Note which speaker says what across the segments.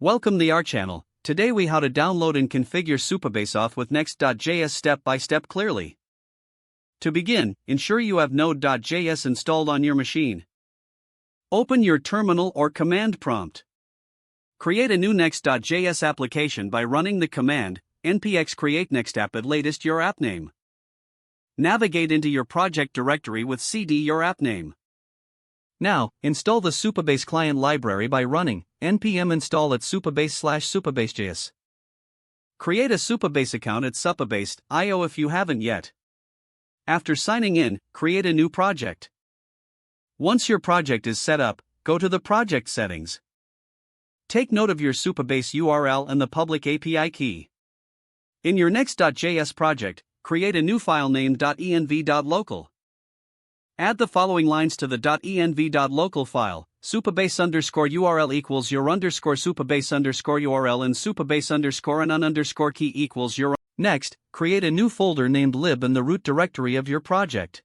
Speaker 1: Welcome to our channel. Today we how to download and configure Supabase auth with Next.js step by step clearly. To begin, ensure you have Node.js installed on your machine. Open your terminal or command prompt. Create a new Next.js application by running the command npx create next app at latest your app name. Navigate into your project directory with cd your app name. Now, install the Supabase client library by running npm install at supabase/supabase.js. Create a Supabase account at supabase.io if you haven't yet. After signing in, create a new project. Once your project is set up, go to the project settings. Take note of your Supabase URL and the public API key. In your Next.js project, create a new file named .env.local. Add the following lines to the .env.local file: supabase_URL equals your _supabase_URL and supabase_and_key equals your. Next, create a new folder named lib in the root directory of your project.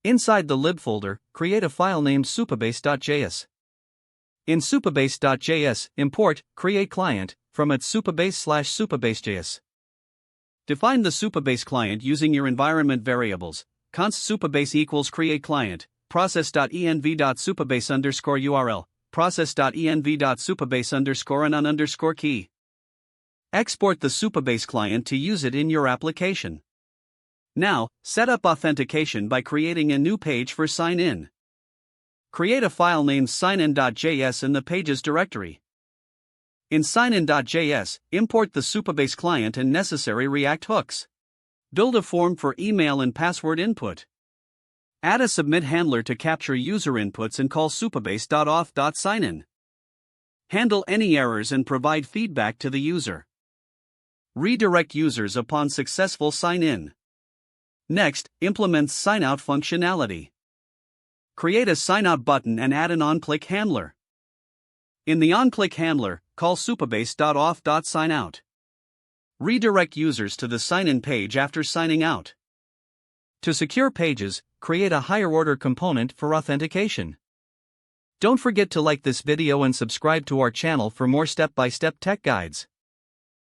Speaker 1: Inside the lib folder, create a file named supabase.js. In supabase.js, import create client from at supabase/supabase.js. Define the Supabase client using your environment variables. Const supabase equals create client, process.env.supabase_URL, process.env.supabase_and_key. Export the Supabase client to use it in your application. Now, set up authentication by creating a new page for sign in. Create a file named signin.js in the pages directory. In signin.js, import the Supabase client and necessary React hooks. Build a form for email and password input. Add a submit handler to capture user inputs and call supabase.auth.signin. Handle any errors and provide feedback to the user. Redirect users upon successful sign-in. Next, implement sign-out functionality. Create a sign-out button and add an on-click handler. In the on-click handler, call supabase.auth.signout. Redirect users to the sign-in page after signing out. To secure pages, create a higher-order component for authentication. Don't forget to like this video and subscribe to our channel for more step-by-step tech guides.